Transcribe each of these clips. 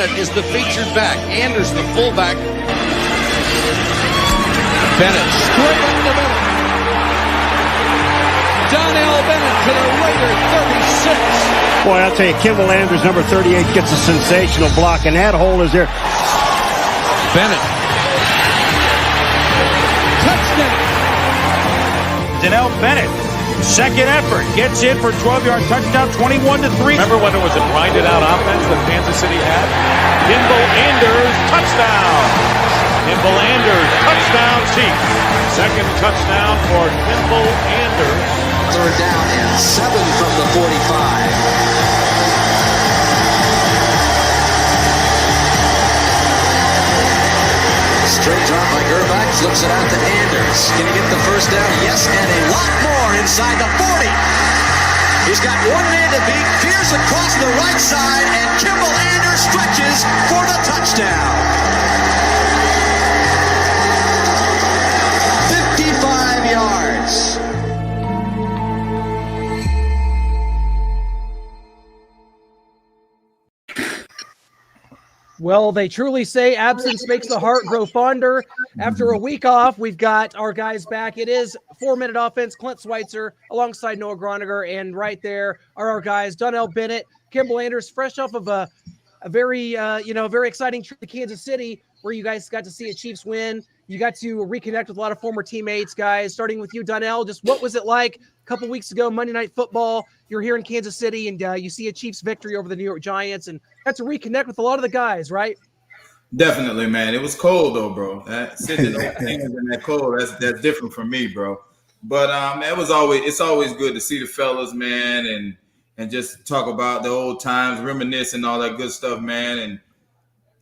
Bennett is the featured back. Anders, the fullback. Bennett straight up the middle. Donnell Bennett to the Raider 36. Boy, I'll tell you, Kimble Anders, number 38, gets a sensational block, and that hole is there. Bennett. Touchdown. Donnell Bennett, second effort, gets in for 12-yard touchdown, 21-3. Remember when it was a grinded-out offense that Kansas City had? Kimble Anders, touchdown. Kimble Anders, touchdown Chiefs. Second touchdown for Kimble Anders. Third down and 7 from the 45. Straight drop by Gerbach, flips it out to Anders. Can he get the first down? Yes, and a lot more inside the 40. He's got one man to beat, veers across the right side, and Kimble Anders stretches for the touchdown. 55 yards. Well, they truly say absence makes the heart grow fonder. After a week off, we've got our guys back. It is 4-minute offense. Clint Schweitzer alongside Noah Grunhard, and right there are our guys, Donnell Bennett, Kimble Anders, fresh off of a very exciting trip to Kansas City, where you guys got to see a Chiefs win. You got to reconnect with a lot of former teammates, guys. Starting with you, Donnell, just what was it like a couple weeks ago, Monday Night Football? You're here in Kansas City, and you see a Chiefs victory over the New York Giants, and got to reconnect with a lot of the guys, right? Definitely, man. It was cold though, bro. Sitting in that cold, that's different for me, bro. But it's always good to see the fellas, man, and just talk about the old times, reminisce and all that good stuff, man,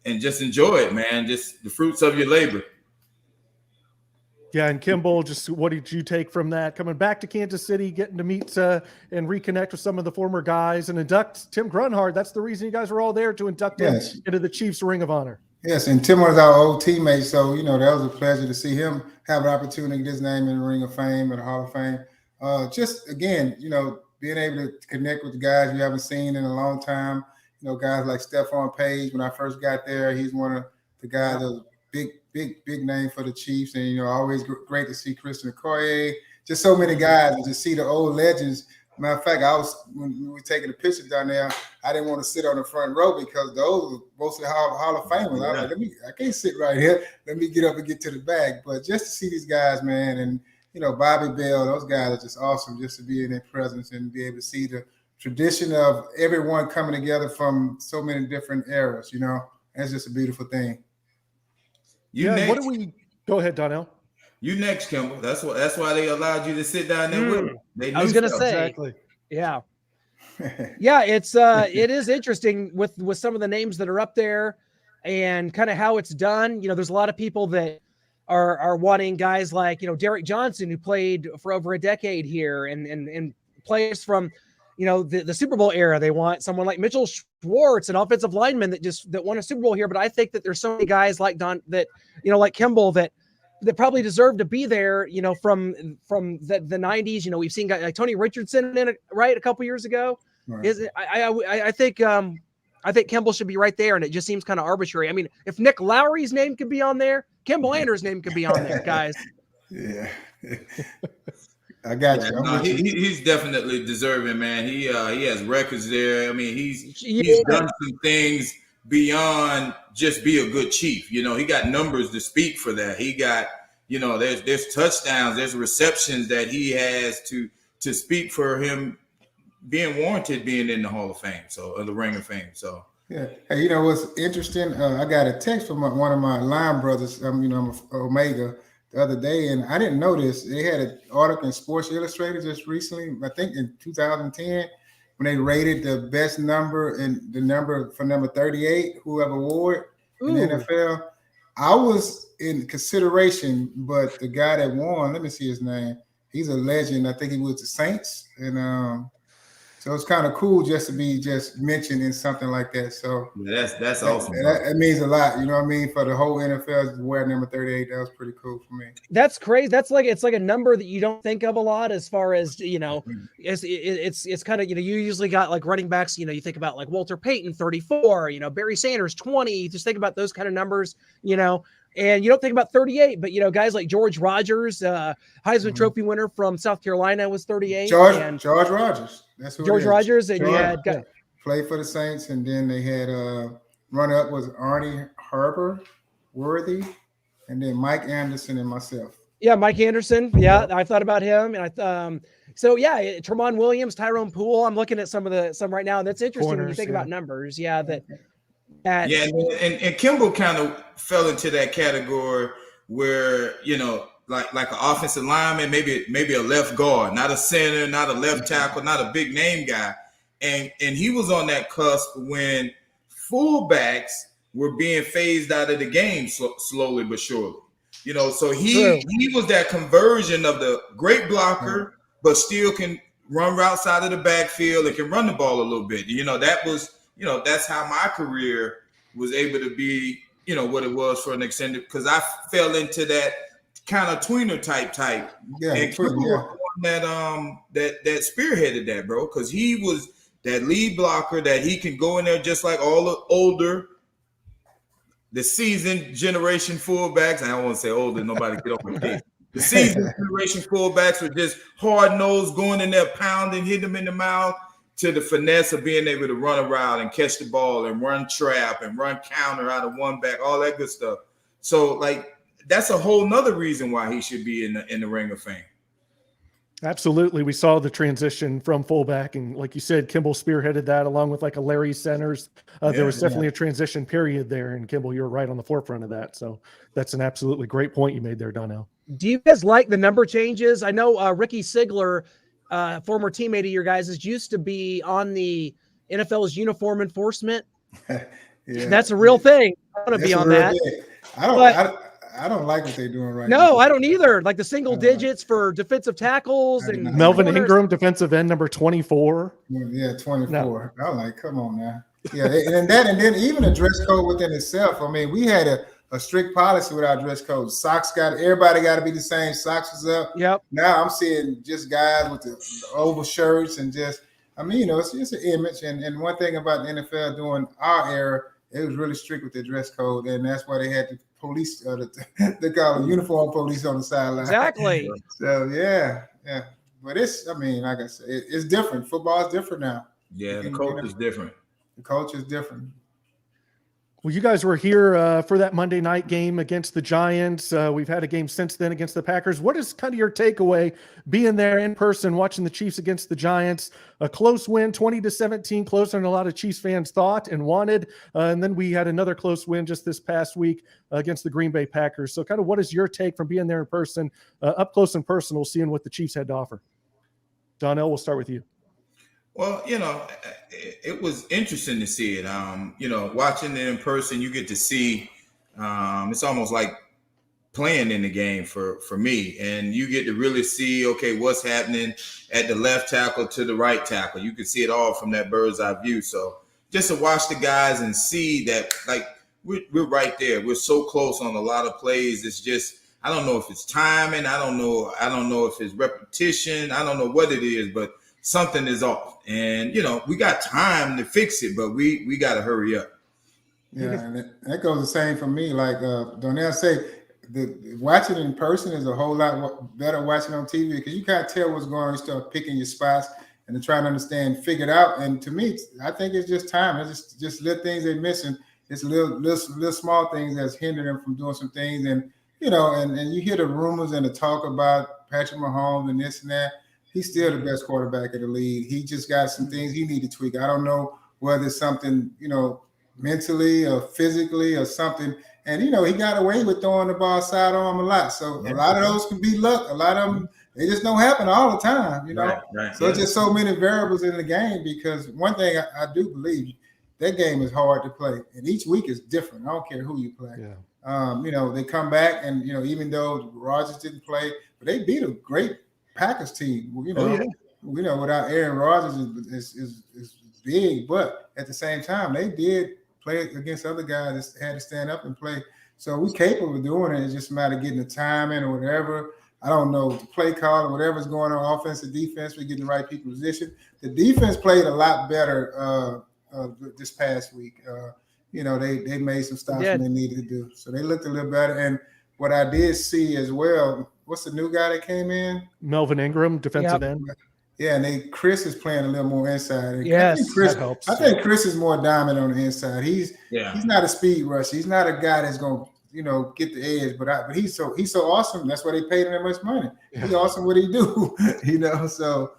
and just enjoy it, man. Just the fruits of your labor. Yeah, and Kimble, just what did you take from that? Coming back to Kansas City, getting to meet and reconnect with some of the former guys and induct Tim Grunhard. That's the reason you guys were all there, to induct him into the Chiefs Ring of Honor. Yes, and Tim was our old teammate, so, that was a pleasure to see him have an opportunity to get his name in the Ring of Fame and the Hall of Fame. Just, again, being able to connect with the guys you haven't seen in a long time, guys like Stephon Page. When I first got there, he's one of the guys that was big name for the Chiefs, and always great to see Christian Okoye. Just so many guys, and to see the old legends. Matter of fact, when we were taking the pictures down there, I didn't want to sit on the front row because those were mostly Hall of Famers. I was like, I can't sit right here. Let me get up and get to the back. But just to see these guys, man, and Bobby Bell, those guys are just awesome. Just to be in their presence and be able to see the tradition of everyone coming together from so many different eras. That's just a beautiful thing. What do we go ahead, Donnell? You next, Kimble. That's why they allowed you to sit down there with them. I was gonna say, exactly. Yeah. Yeah, it is interesting with some of the names that are up there and kind of how it's done. There's a lot of people that are wanting guys like, Derek Johnson, who played for over a decade here, and players from the Super Bowl era. They want someone like Mitchell Schwartz, an offensive lineman that won a Super Bowl here. But I think that there's so many guys like like Kimble that probably deserve to be there, from the 90s. We've seen guys like Tony Richardson a couple years ago. Right. I think Kimble should be right there, and it just seems kind of arbitrary. I mean, if Nick Lowry's name could be on there, Kimble Anders' name could be on there, guys. Yeah. I got you. No, he's definitely deserving, man. He has records there. I mean, he's done some things beyond just be a good Chief. He got numbers to speak for that. He got, there's touchdowns, there's receptions that he has to speak for him being warranted being in the Hall of Fame, so the Ring of Fame. So yeah. Hey, what's interesting? I got a text from one of my line brothers. I'm Omega, the other day, and I didn't know this. They had an article in Sports Illustrated just recently, I think in 2010, when they rated the best number and the number for number 38, whoever award in the NFL. I was in consideration, but the guy that won, let me see his name. He's a legend. I think he was the Saints, and So it's kind of cool just to be just mentioned in something like that. So that's awesome. That means a lot. You know what I mean? For the whole NFL to wear number 38, that was pretty cool for me. That's crazy. It's like a number that you don't think of a lot as far as, you know, it's kind of, you know, you usually got like running backs, you know, you think about like Walter Payton, 34, you know, Barry Sanders, 20, you just think about those kind of numbers, you know, and you don't think about 38, but, you know, guys like George Rogers, Heisman Trophy winner from South Carolina was 38. George Rogers. That's who George Rogers. And George, played for the Saints. And then they had runner-up was Arnie Harper, Worthy, and then Mike Anderson and myself. Yeah, Mike Anderson. Yeah, I thought about him. And so yeah, Tramon Williams, Tyrone Poole. I'm looking at some right now. And that's interesting when you think about numbers. Yeah, and Kimble kind of fell into that category where, you know, like an offensive lineman, maybe a left guard, not a center, not a left tackle, not a big name guy. And he was on that cusp when fullbacks were being phased out of the game slowly but surely. You know, so he was that conversion of the great blocker, but still can run routes out of the backfield and can run the ball a little bit. You know, that's how my career was able to be, you know, what it was for an extended, because I fell into that kind of tweener type. Yeah, and that spearheaded that, bro, because he was that lead blocker that he can go in there just like all the older, the seasoned generation fullbacks. I don't want to say older, nobody get on my case. The seasoned generation fullbacks were just hard-nosed, going in there, pounding, hitting them in the mouth, to the finesse of being able to run around and catch the ball and run trap and run counter out of one back, all that good stuff. So, like, that's a whole nother reason why he should be in the Ring of Fame. Absolutely. We saw the transition from fullback, and like you said, Kimble spearheaded that along with like a Larry Centers. There was definitely a transition period there, and Kimble, you're right on the forefront of that. So that's an absolutely great point you made there, Donnell. Do you guys like the number changes? I know Ricky Sigler, former teammate of your guys, used to be on the NFL's uniform enforcement. That's a real thing. I want to be on that. I don't like what they're doing right now. No, I don't either. Like the single digits for defensive tackles and Melvin Ingram, defensive end number 24. Yeah, 24. No. I'm like, come on now. Yeah, and then even a dress code within itself. I mean, we had a strict policy with our dress code. Everybody got to be the same. Socks was up. Yep. Now I'm seeing just guys with the oval shirts and just, I mean, you know, it's just an image. And one thing about the NFL during our era, it was really strict with the dress code, and that's why they had the police, they call it uniform police on the sideline. Exactly. So yeah. But it's, I mean, like I said, it's different. Football is different now. Yeah, the culture is different. The culture is different. Well, you guys were here for that Monday night game against the Giants. We've had a game since then against the Packers. What is kind of your takeaway being there in person, watching the Chiefs against the Giants? A close win, 20-17, closer than a lot of Chiefs fans thought and wanted. And then we had another close win just this past week against the Green Bay Packers. So kind of what is your take from being there in person, up close and personal, seeing what the Chiefs had to offer? Donnell, we'll start with you. Well, you know, it was interesting to see it. You know, watching it in person, you get to see. It's almost like playing in the game for me, and you get to really see, okay, what's happening at the left tackle to the right tackle. You can see it all from that bird's eye view. So just to watch the guys and see that, like, we're right there. We're so close on a lot of plays. It's just, I don't know if it's timing. I don't know if it's repetition. I don't know what it is, but something is off. And, you know, we got time to fix it, but we got to hurry up. Yeah, and that goes the same for me. Like Donnell say, watching in person is a whole lot better watching on TV, because you can't tell what's going on. You start picking your spots and to try to understand, figure it out. And to me, I think it's just time. It's just little things they're missing. It's little small things that's hindering them from doing some things. And, you know, and you hear the rumors and the talk about Patrick Mahomes and this and that. He's still the best quarterback of the league. He just got some things he need to tweak. I don't know whether it's something, you know, mentally or physically or something. And, you know, he got away with throwing the ball sidearm a lot. So a lot of those can be luck. A lot of them, they just don't happen all the time, you know. Right. So it's just so many variables in the game, because one thing I do believe, that game is hard to play. And each week is different. I don't care who you play. Yeah. You know, they come back and, you know, even though Rodgers didn't play, but they beat a great Packers team, you know. without Aaron Rodgers is big, but at the same time, they did play against other guys that had to stand up and play. So we're capable of doing it. It's just a matter of getting the timing or whatever. I don't know, the play call or whatever's going on, offense or defense, we're getting the right people in position. The defense played a lot better this past week. They made some stops when they needed to do. So they looked a little better. And what I did see as well, what's the new guy that came in? Melvin Ingram, defensive end. Yeah, and Chris is playing a little more inside. Yes, that helps. I think Chris is more dominant on the inside. He's not a speed rusher. He's not a guy that's going to, get the edge. But he's so awesome. That's why they paid him that much money. Yeah. He's awesome what he do. So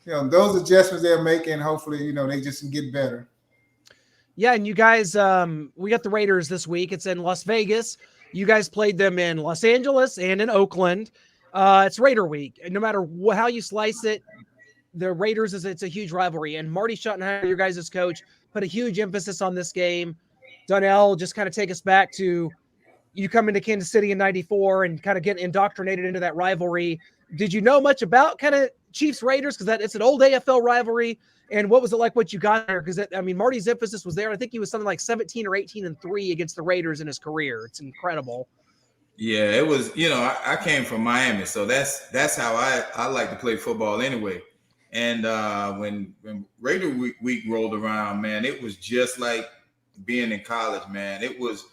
those adjustments they're making, hopefully, they just get better. Yeah, and you guys, we got the Raiders this week. It's in Las Vegas. You guys played them in Los Angeles and in Oakland. It's Raider week. And no matter how you slice it, the Raiders it's a huge rivalry. And Marty Schottenheimer, your guys' coach, put a huge emphasis on this game. Donnell, just kind of take us back to you come into Kansas City in '94 and kind of get indoctrinated into that rivalry. Did you know much about kind of Chiefs Raiders? Because it's an old AFL rivalry. And what was it like what you got there? Because Marty's emphasis was there. I think he was something like 17 or 18-3 against the Raiders in his career. It's incredible. Yeah, it was. I came from Miami, so that's how I like to play football anyway. And when Raider week rolled around, man, it was just like being in college, man. It was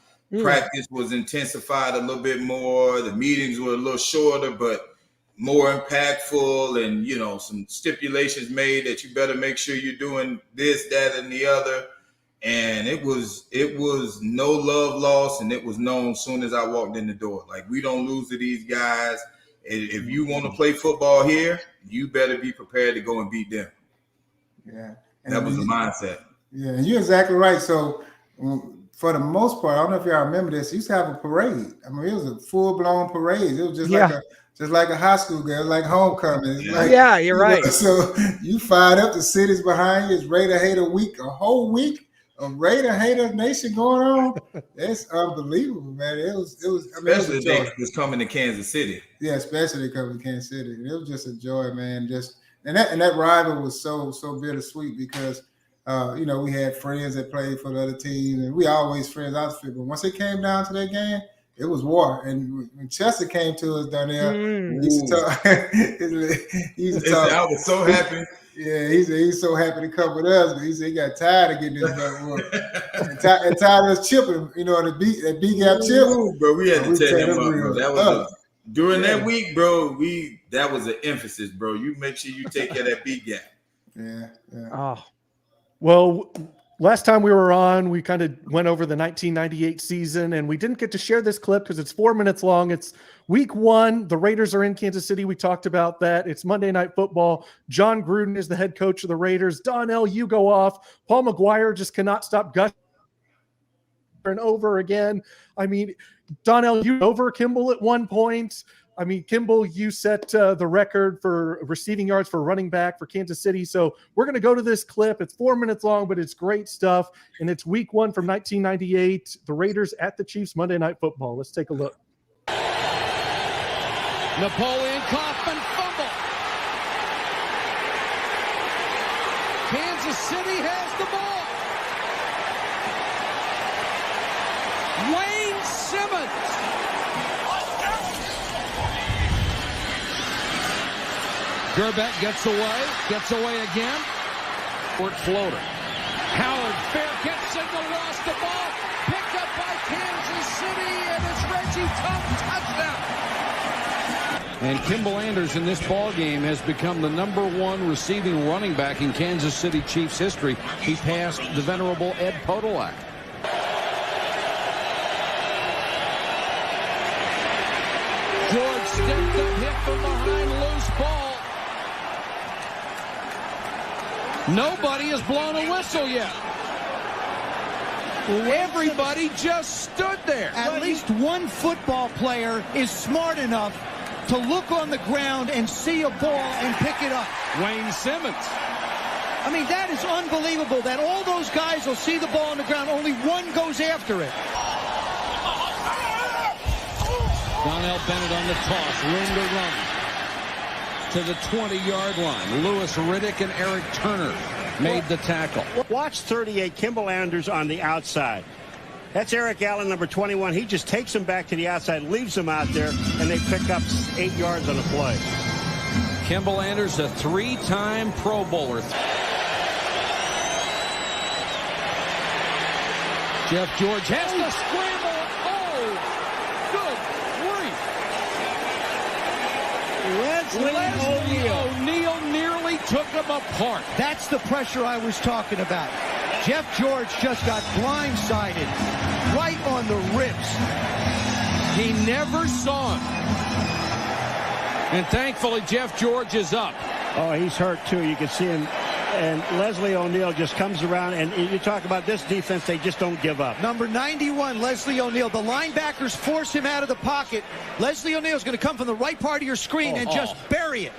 practice was intensified a little bit more. The meetings were a little shorter, but more impactful, and some stipulations made that you better make sure you're doing this, that, and the other. And it was no love lost, and it was known as soon as I walked in the door. Like, we don't lose to these guys. If you want to play football here, you better be prepared to go and beat them. Yeah, that was the mindset. Yeah, and you're exactly right. So for the most part, I don't know if y'all remember this. He used to have a parade. It was a full-blown parade. It was just like a high school girl, like homecoming. You're right. So you fired up, the city's behind you. It's Raider Hater Week, a whole week of Raider Hater Nation going on. It's unbelievable, man. It was. Especially they was coming to Kansas City. Yeah, especially coming to Kansas City. It was just a joy, man. And that rival was so bittersweet because we had friends that played for the other team, and we always friends outfit. But once it came down to that game, it was war. And when Chester came to us down there, he used to talk. I was so happy. Yeah, he's so happy to come with us. But he said he got tired of getting this work. and tired of us chipping, that B-gap chip. Bro, we had to tear them up, bro. That was during that week, bro. That was an emphasis, bro. You make sure you take care of that B-gap. Yeah. Oh, well. Last time we were on, we kind of went over the 1998 season, and we didn't get to share this clip because it's 4 minutes long. It's week 1. The Raiders are in Kansas City. We talked about that. It's Monday Night Football. John Gruden is the head coach of the Raiders. Donnell, you go off. Paul McGuire just cannot stop gushing and over again. Donnell, you over Kimble at one point. Kimble, you set the record for receiving yards for running back for Kansas City. So we're going to go to this clip. It's 4 minutes long, but it's great stuff. And it's week 1 from 1998. The Raiders at the Chiefs Monday Night Football. Let's take a look. Napoleon Kaufman fumble. Kansas City has the ball. Wayne Simmons. Gerbeck gets away again. Court floater. Howard Fair gets signal, lost the ball. Picked up by Kansas City, and it's Reggie Tubbs, touchdown. And Kimble Anders in this ball game has become the #1 receiving running back in Kansas City Chiefs history. He passed the venerable Ed Podolak. George stepped up, hit from behind, loose ball. Nobody has blown a whistle yet. Everybody just stood there. At least one football player is smart enough to look on the ground and see a ball and pick it up. Wayne Simmons. That is unbelievable that all those guys will see the ball on the ground. Only one goes after it. Donnell Bennett on the toss. Room to run. to the 20-yard line. Lewis Riddick and Eric Turner made the tackle. Watch 38, Kimble Anders on the outside. That's Eric Allen, number 21. He just takes him back to the outside, leaves him out there, and they pick up 8 yards on the play. Kimble Anders, a 3-time Pro Bowler. Jeff George has to scramble. Oh, good grief. Leslie O'Neal nearly took him apart. That's the pressure I was talking about. Jeff George just got blindsided right on the ribs. He never saw him. And thankfully, Jeff George is up. Oh, he's hurt, too. You can see him. And Leslie O'Neal just comes around, and you talk about this defense, they just don't give up. Number 91, Leslie O'Neal. The linebackers force him out of the pocket. Leslie O'Neal is going to come from the right part of your screen and just bury it.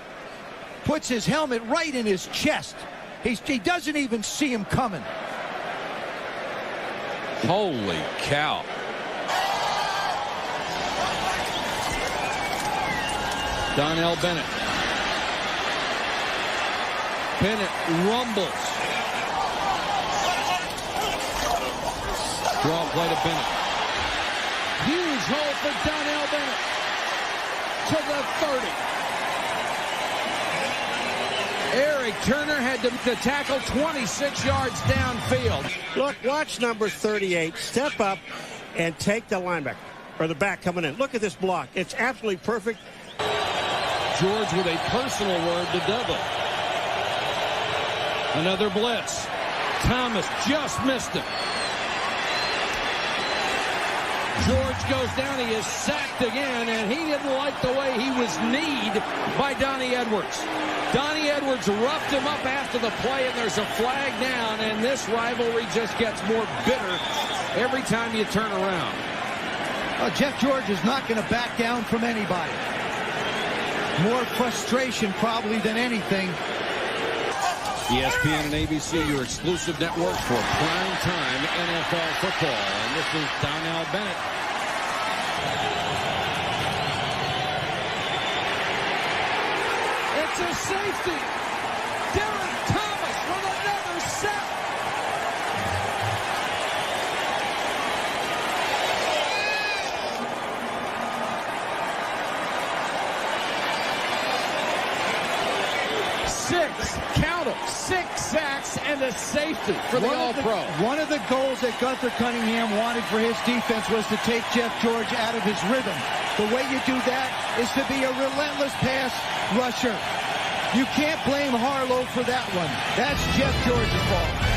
Puts his helmet right in his chest. He doesn't even see him coming. Holy cow. Donnell Bennett. Bennett rumbles. Draw play to Bennett. Huge hole for Donnell Bennett. To the 30. Eric Turner had to tackle 26 yards downfield. Look, watch number 38 step up and take the linebacker, or the back coming in. Look at this block. It's absolutely perfect. George with a personal word to Dudley. Another blitz. Thomas just missed him. George goes down. He is sacked again, and he didn't like the way he was kneed by Donnie Edwards. Donnie Edwards roughed him up after the play, and there's a flag down, and this rivalry just gets more bitter every time you turn around. Jeff George is not going to back down from anybody. More frustration probably than anything. ESPN and ABC, your exclusive network for primetime NFL football. And this is Donnell Bennett. It's a safety. Derek Thomas with another sack. Count them, 6 sacks and a safety for the All-Pro. One of the goals that Gunther Cunningham wanted for his defense was to take Jeff George out of his rhythm. The way you do that is to be a relentless pass rusher. You can't blame Harlow for that one. That's Jeff George's fault.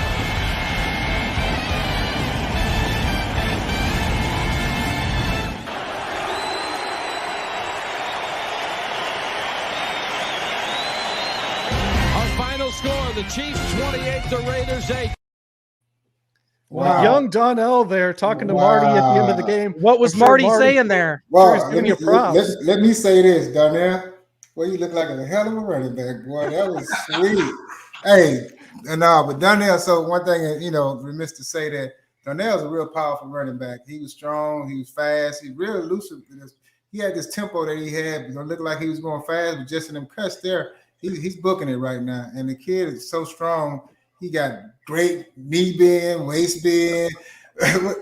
Score, the Chiefs 28, the Raiders 8. Wow. Young Donnell there talking to Marty at the end of the game. What was Marty saying there? Wow, let me say this, Donnell. Well, you look like a hell of a running back, boy. That was sweet. Hey, no, but Donnell, so one thing, remiss to say that Donnell's a real powerful running back. He was strong, he was fast, he's real elusive. He had this tempo that he had. It looked like he was going fast, but just in them cuts there, he's booking it right now. And the kid is so strong. He got great knee bend, waist bend.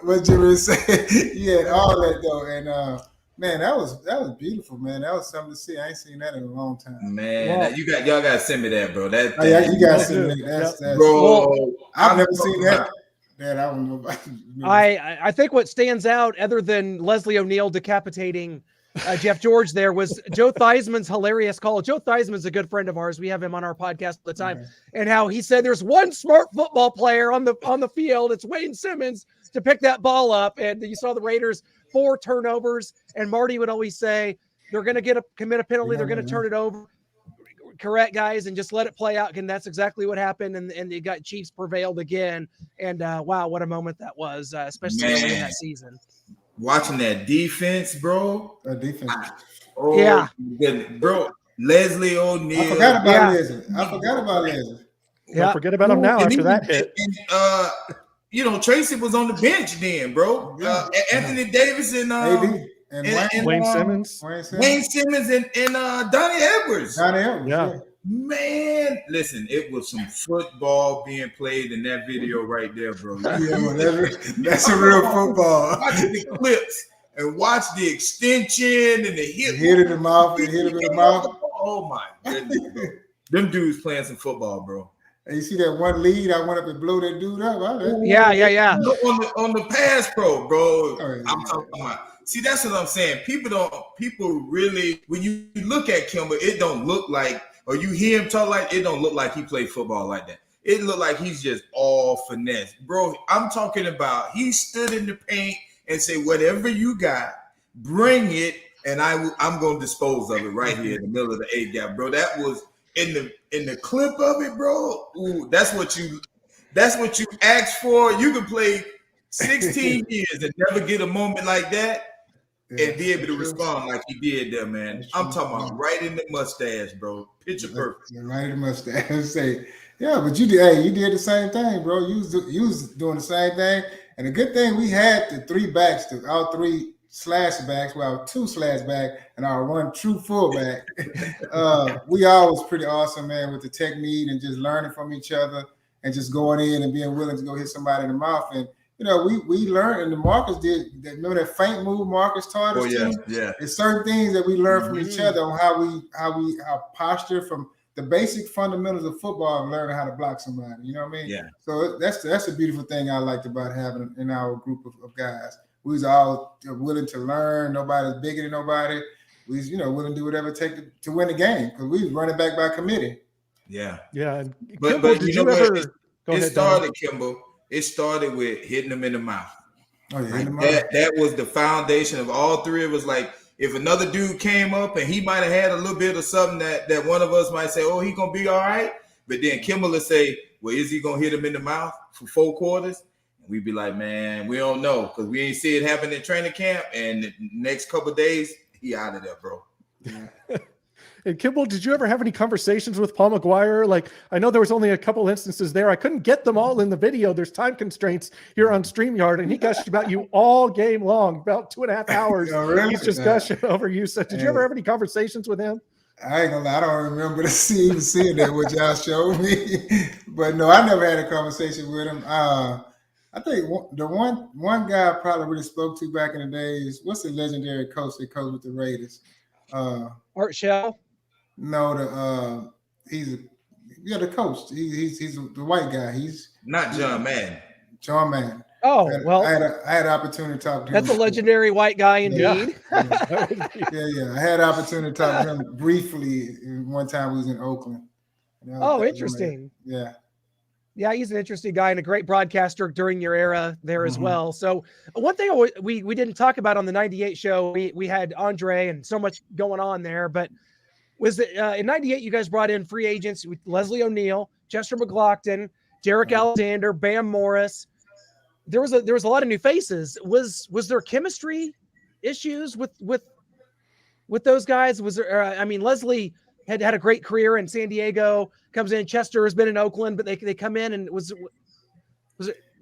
what you were saying? He had all that though. And man, that was beautiful, man. That was something to see. I ain't seen that in a long time. Man, y'all gotta send me that, bro. You gotta send me that. That's bro. I've never seen that. Man, I don't know about I think what stands out, other than Leslie O'Neal decapitating Jeff George there, was Joe Theismann's hilarious call. Joe Theismann's a good friend of ours. We have him on our podcast all the time. And how he said there's one smart football player on the field. It's Wayne Simmons to pick that ball up. And you saw the Raiders 4 turnovers. And Marty would always say they're going to commit a penalty. They're going to turn it over. Correct, guys, and just let it play out. And that's exactly what happened. And the Chiefs prevailed again. And wow, what a moment that was, especially early in that season. Watching that defense, bro. That defense. Yeah. Bro, Leslie O'Neal. I forgot about Leslie. Yeah. Don't forget about him now after that hit. And, Tracy was on the bench then, bro. Anthony Davis and and Wayne Simmons. Wayne Simmons and Donnie Edwards. Donnie Edwards, yeah. Man, listen, it was some football being played in that video right there, bro. Yeah, well, that's a real football. Watch the clips and watch the extension and the hit in the mouth and hit him in the mouth. Oh my goodness, bro. Them dudes playing some football, bro. And you see that one lead? I went up and blew that dude up. Yeah. On the pass pro, bro. Oh, yeah. I'm talking about. See, that's what I'm saying. People really, when you look at Kimble, it don't look like, or you hear him talk like, it don't look like he played football like that. It looked like he's just all finesse. Bro, I'm talking about he stood in the paint and say, whatever you got, bring it, and I'm going to dispose of it right here in the middle of the A gap, bro. That was in the clip of it, bro. Ooh, that's what you asked for. You can play 16 years and never get a moment like that. And be able to respond like he did there, man. I'm talking about right in the mustache, bro. Picture perfect. Right in the mustache. Say, yeah, but you did the same thing, bro. You was doing the same thing. And the good thing, we had the three backs, our three slash backs, well, our two slash back and our one true fullback. We all was pretty awesome, man, with the technique and just learning from each other and just going in and being willing to go hit somebody in the mouth. And we learned, and the Marcus did. Remember that feint move Marcus taught us? Yeah. There's certain things that we learn from each other on our posture from the basic fundamentals of football and learning how to block somebody. You know what I mean? Yeah. So that's a beautiful thing I liked about having in our group of guys. We was all willing to learn. Nobody's bigger than nobody. We was, willing to do whatever it takes to win the game because we was running back by committee. Yeah. Yeah. But did you ever? It started, Kimble. It started with hitting them in the mouth. Oh, yeah, that was the foundation of all three of us. Like, if another dude came up and he might have had a little bit of something that one of us might say, oh, he going to be all right. But then Kimble would say, well, is he going to hit him in the mouth for 4 quarters? And we'd be like, man, we don't know because we ain't see it happen in training camp. And the next couple of days, he out of there, bro. Yeah. And Kimble, did you ever have any conversations with Paul McGuire? Like, I know there was only a couple instances there. I couldn't get them all in the video. There's time constraints here on StreamYard, and he gushed about you all game long, about 2.5 hours. Oh, really? He's just gushing over you. So did you ever have any conversations with him? I ain't gonna lie, I don't remember seeing that what y'all showed me. But no, I never had a conversation with him. I think the one guy I probably really spoke to back in the days, what's the legendary coach that coached with the Raiders? Art Shell? No, he's the coach. He's the white guy. He's not John Madden. John Madden. Oh, well, I had an opportunity to talk to him. That's a legendary white guy indeed. Yeah. I had an opportunity to talk to him briefly one time we was in Oakland. Oh, interesting. Yeah. Yeah, he's an interesting guy and a great broadcaster during your era there as well. So one thing we didn't talk about on the 98 show, we had Andre and so much going on there, but was that in 98, you guys brought in free agents with Leslie O'Neal, Chester McLaughlin, Derek Alexander, Bam Morris. There was a lot of new faces. Was there chemistry issues with those guys? Was there, Leslie had a great career in San Diego, comes in, Chester has been in Oakland, but they come in and was it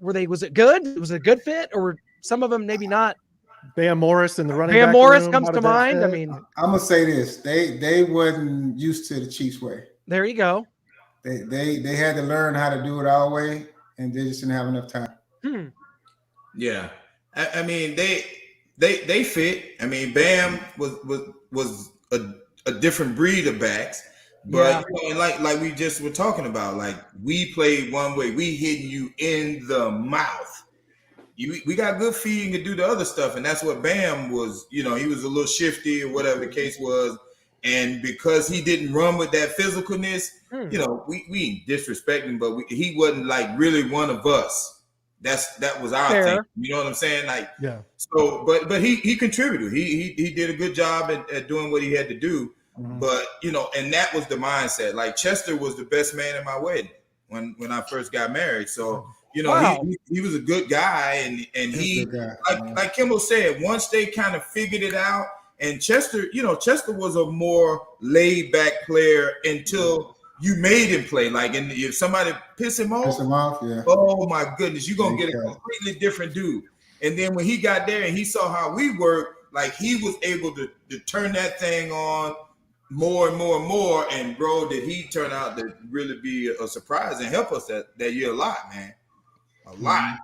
good? Was it a good fit, or some of them maybe not? Bam Morris and the running Bam back Morris room, comes to mind. fit? I'm gonna say this: they wasn't used to the Chiefs way. There you go. They had to learn how to do it our way, and they just didn't have enough time. Yeah, I mean they fit. I mean, Bam was a different breed of backs, but like we just were talking about, like we played one way. We hitting you in the mouth. We got good feet and could do the other stuff, and that's what Bam was. He was a little shifty or whatever the case was, and because he didn't run with that physicalness, we disrespect him, but he wasn't like really one of us. That was our thing. You know what I'm saying? Like, yeah. So, but he contributed. He did a good job at doing what he had to do. Mm-hmm. But and that was the mindset. Like Chester was the best man at my wedding when I first got married. So. He was a good guy, and he like Kimble said, once they kind of figured it out, and Chester was a more laid back player until you made him play. Like, and if somebody piss him off, yeah. Oh my goodness, you're gonna get a completely different dude. And then when he got there and he saw how we work, like he was able to turn that thing on more and more and more. And bro, did he turn out to really be a surprise and help us that year a lot, man. A lot.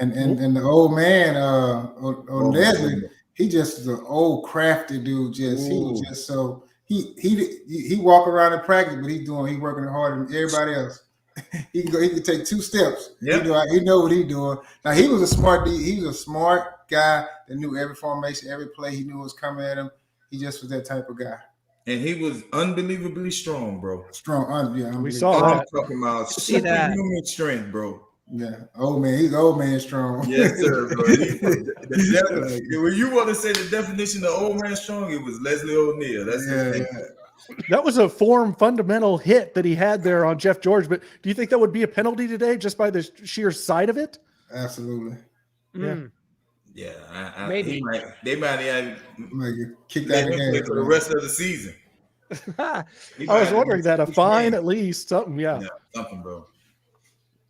And the old man, Leslie, he just is an old crafty dude. He was just so he walk around in practice, but he working harder than everybody else. He can take 2 steps. Yep. He know what he's doing. Now he was a smart guy that knew every formation, every play. He knew what was coming at him. He just was that type of guy. And he was unbelievably strong, bro. Strong, yeah. We saw that. I'm talking about superhuman strength, bro. Yeah, old man. He's old man strong. Yes, sir, bro. When you want to say the definition of old man strong, it was Leslie O'Neal. That's That was a fundamental hit that he had there on Jeff George. But do you think that would be a penalty today just by the sheer sight of it? Absolutely. Yeah. Maybe they might have kicked out of the game for the rest of the season. I was wondering that a fine at least, something. Yeah, something, bro.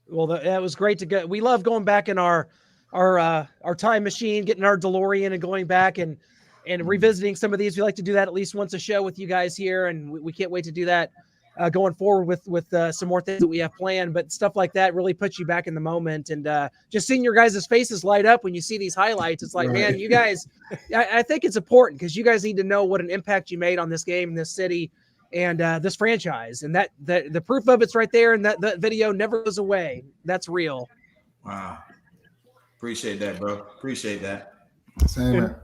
Well, that was great to go. We love going back in our time machine, getting our DeLorean and going back and revisiting some of these. We like to do that at least once a show with you guys here, and we can't wait to do that going forward with some more things that we have planned. But stuff like that really puts you back in the moment, and just seeing your guys' faces light up when you see these highlights, it's like, man, you guys, I think it's important because you guys need to know what an impact you made on this game, this city, and this franchise, and that the proof of it's right there, and that video never goes away. That's real. Wow, appreciate that, bro. Appreciate that. Same.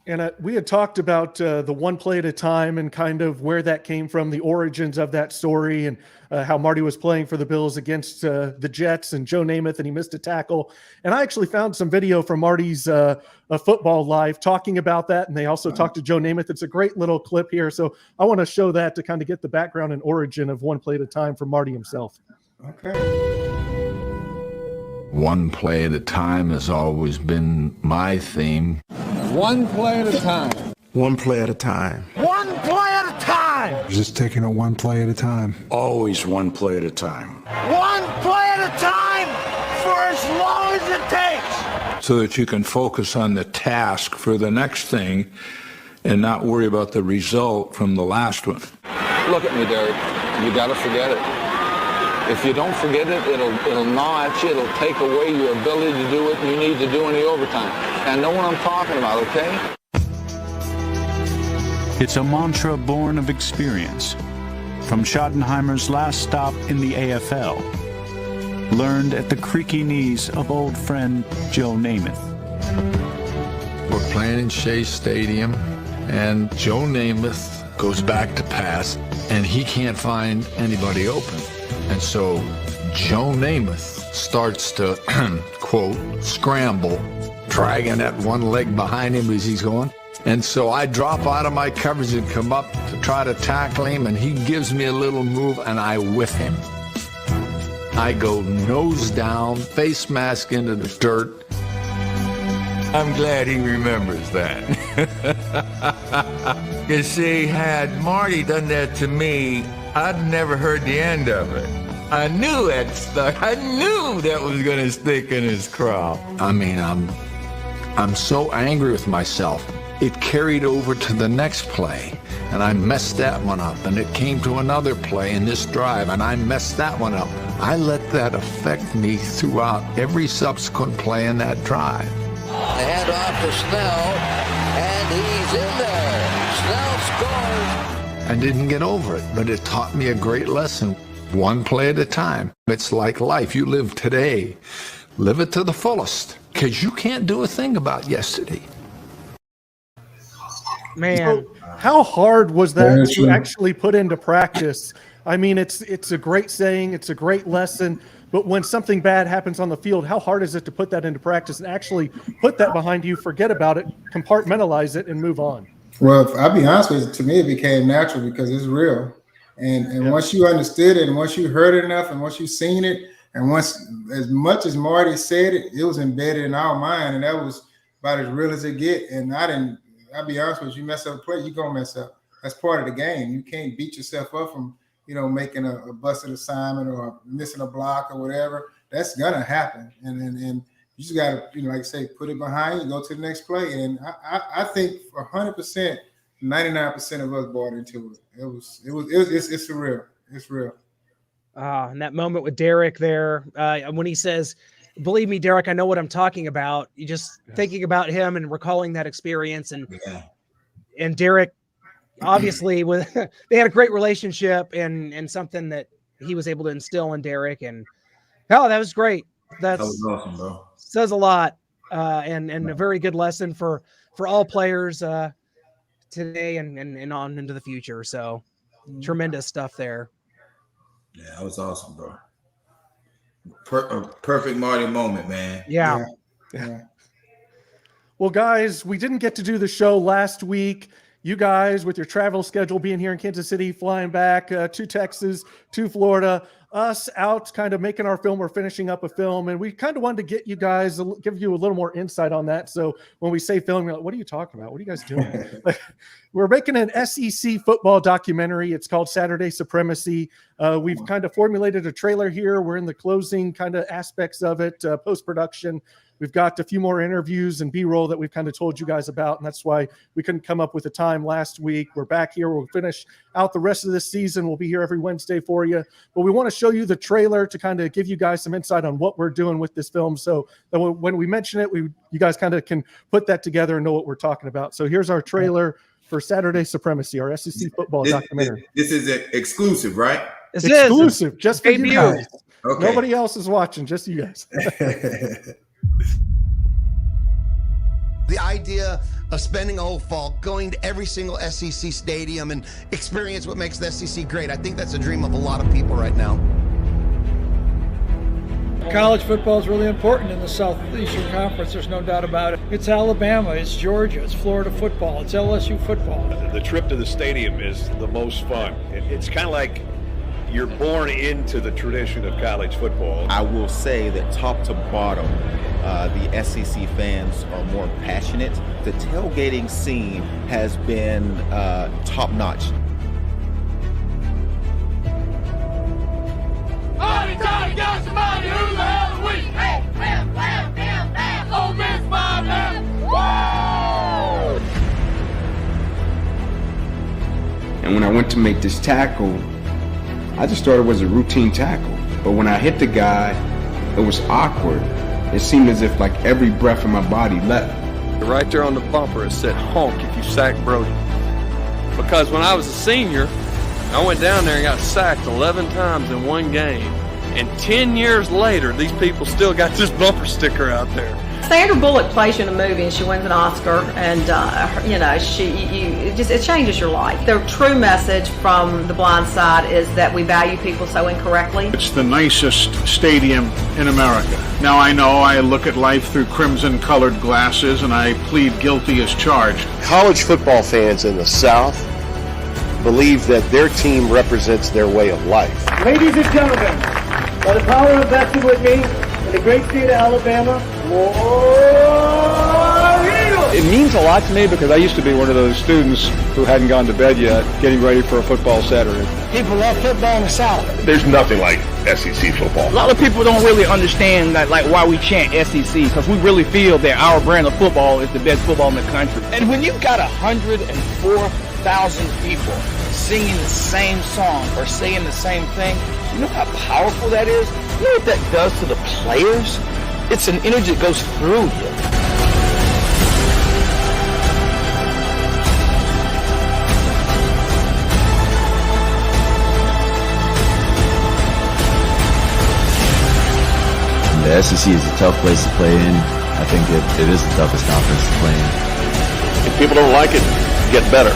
And we had talked about the one play at a time and kind of where that came from, the origins of that story, and how Marty was playing for the Bills against the Jets and Joe Namath, and he missed a tackle. And I actually found some video from Marty's football live talking about that, and they also talked to Joe Namath. It's a great little clip here, so I want to show that to kind of get the background and origin of one play at a time from Marty himself. Okay. One play at a time has always been my theme. One play at a time. One play at a time. One play at a time. Just taking it one play at a time. Always one play at a time. One play at a time for as long as it takes. So that you can focus on the task for the next thing and not worry about the result from the last one. Look at me, Derek. You got to forget it. If you don't forget it, it'll gnaw at you. It'll take away your ability to do what you need to do in the overtime. And know what I'm talking about, okay? It's a mantra born of experience. From Schottenheimer's last stop in the AFL, learned at the creaky knees of old friend Joe Namath. We're playing in Shea Stadium, and Joe Namath goes back to pass, and he can't find anybody open. And so Joe Namath starts to, quote, scramble, dragging that one leg behind him as he's going. And so I drop out of my coverage and come up to try to tackle him, and he gives me a little move, and I whiff him. I go nose down, face mask into the dirt. I'm glad he remembers that. You see, had Marty done that to me, I'd never heard the end of it. I knew that stuck. I knew that was going to stick in his craw. I mean, I'm so angry with myself. It carried over to the next play, and I messed that one up. And it came to another play in this drive, and I messed that one up. I let that affect me throughout every subsequent play in that drive. The hand off to Snell, and he's in there. Snell scores. I didn't get over it, but it taught me a great lesson. One play at a time. It's like life. You live today. Live it to the fullest, because you can't do a thing about yesterday. Man, so how hard was that to actually put into practice? I mean, it's a great saying, it's a great lesson, but when something bad happens on the field, how hard is it to put that into practice and actually put that behind you, forget about it, compartmentalize it, and move on? Well, I'll be honest with you, to me it became natural because it's real. And once you understood it, and once you heard it enough, and once you seen it, and once, as much as Marty said it, it was embedded in our mind, and that was about as real as it get. And I'll be honest with you, mess up a play, you're gonna mess up. That's part of the game. You can't beat yourself up from, making a busted assignment or missing a block or whatever. That's gonna happen. And You just got to, like I say, put it behind you, go to the next play. And I think 100%, 99% of us bought into it. It's surreal. It's real. And that moment with Derek there, when he says, "Believe me, Derek, I know what I'm talking about." You just thinking about him and recalling that experience, and Derek, obviously, they had a great relationship, and something that he was able to instill in Derek. And that was great. That was awesome, bro. Says a lot, and a very good lesson for all players today and on into the future. So tremendous stuff there. Yeah, that was awesome, bro. Perfect Marty moment, man. Yeah. Well, guys, we didn't get to do the show last week. You guys, with your travel schedule being here in Kansas City, flying back to Texas, to Florida, us out kind of making our film or finishing up a film. And we kind of wanted to get you guys, give you a little more insight on that. So when we say film, you're like, what are you talking about? What are you guys doing? We're making an SEC football documentary. It's called Saturday Supremacy. We've kind of formulated a trailer here. We're in the closing kind of aspects of it, post-production. We've got a few more interviews and B-roll that we've kind of told you guys about, and that's why we couldn't come up with a time last week. We're back here. We'll finish out the rest of this season. We'll be here every Wednesday for you. But we want to show you the trailer to kind of give you guys some insight on what we're doing with this film, so that when we mention it, you guys kind of can put that together and know what we're talking about. So here's our trailer for Saturday Supremacy, our SEC football documentary. This is exclusive, right? It's exclusive, just for you guys. Okay. Nobody else is watching, just you guys. The idea of spending a whole fall going to every single SEC stadium and experience what makes the SEC great, I think that's a dream of a lot of people right now. College football is really important in the Southeastern Conference, there's no doubt about it. It's Alabama, it's Georgia, it's Florida football, it's LSU football. The trip to the stadium is the most fun. It's kind of like you're born into the tradition of college football. I will say that top to bottom, the SEC fans are more passionate. The tailgating scene has been top-notch. And when I went to make this tackle, I just thought it was a routine tackle. But when I hit the guy, it was awkward. It seemed as if like every breath in my body left. Right there on the bumper, it said, "Honk if you sack Brody." Because when I was a senior, I went down there and got sacked 11 times in one game. And 10 years later, these people still got this bumper sticker out there. Sandra Bullock plays you in a movie and she wins an Oscar, and it changes your life. The true message from The Blind Side is that we value people so incorrectly. It's the nicest stadium in America. Now I know I look at life through crimson-colored glasses, and I plead guilty as charged. College football fans in the South believe that their team represents their way of life. Ladies and gentlemen, by the power invested with me in the great state of Alabama, it means a lot to me because I used to be one of those students who hadn't gone to bed yet, getting ready for a football Saturday. People love football in the South. There's nothing like SEC football. A lot of people don't really understand like why we chant SEC, because we really feel that our brand of football is the best football in the country. And when you've got 104,000 people singing the same song or saying the same thing, you know how powerful that is? You know what that does to the players? It's an energy that goes through you. The SEC is a tough place to play in. I think it is the toughest conference to play in. If people don't like it, get better.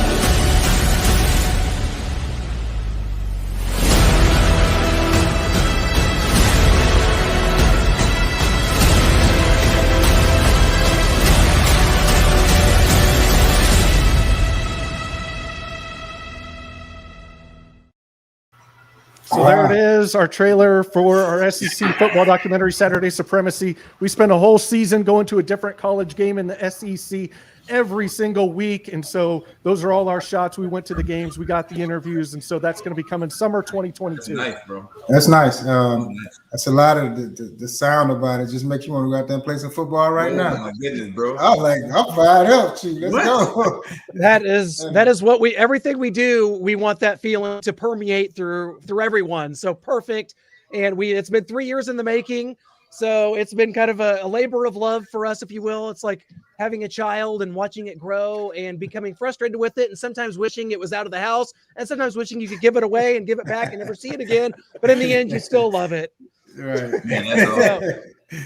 So there it is, our trailer for our SEC football documentary, Saturday Supremacy. We spent a whole season going to a different college game in the SEC. every single week. And so those are all our shots. We went to the games, we got the interviews. And so that's going to be coming summer 2022. Nice, bro. That's nice. That's a lot of the sound about it. Just makes you want to go out there and play some football right now. Oh my goodness, bro. I'm fired up. Too. Let's go. That is what everything we do. We want that feeling to permeate through everyone. So perfect. And it's been 3 years in the making. So it's been kind of a labor of love for us, if you will. It's like having a child and watching it grow and becoming frustrated with it, and sometimes wishing it was out of the house, and sometimes wishing you could give it away and give it back and never see it again. But in the end, you still love it. Right. Man, that's awesome.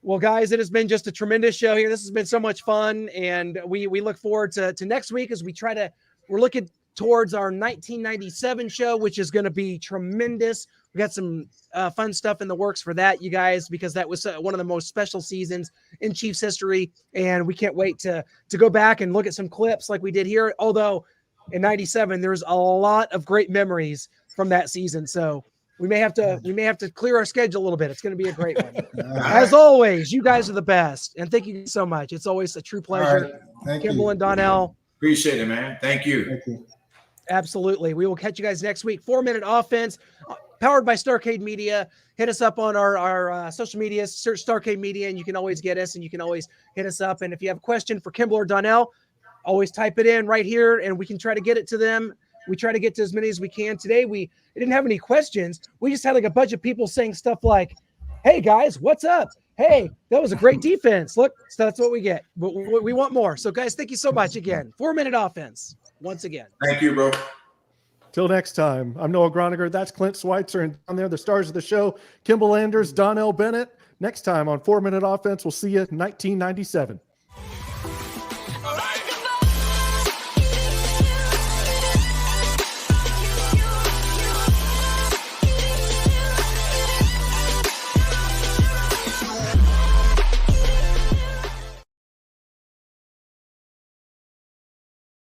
Well, guys, it has been just a tremendous show here. This has been so much fun, and we look forward to next week as we're looking towards our 1997 show, which is going to be tremendous. We got some fun stuff in the works for that, you guys, because that was one of the most special seasons in Chiefs history. And we can't wait to go back and look at some clips like we did here. Although in 97, there's a lot of great memories from that season. So we may have to clear our schedule a little bit. It's going to be a great one. As always, you guys are the best. And thank you so much. It's always a true pleasure. Right. Kimble and Donnell. Appreciate it, man. Thank you. Thank you. Absolutely. We will catch you guys next week. 4-minute offense, powered by Starcade Media. Hit us up on our social media. Search Starcade Media, and you can always get us, and you can always hit us up. And if you have a question for Kimble or Donnell, always type it in right here, and we can try to get it to them. We try to get to as many as we can. Today, we didn't have any questions. We just had like a bunch of people saying stuff like, hey, guys, what's up? Hey, that was a great defense. Look, so that's what we get. But we want more. So, guys, thank you so much again. 4-minute offense. Once again. Thank you, bro. Till next time, I'm Noah Grunhard. That's Clint Schweitzer. And down there, the stars of the show, Kimble Anders, Donnell Bennett. Next time on 4-minute offense, we'll see you in 1997.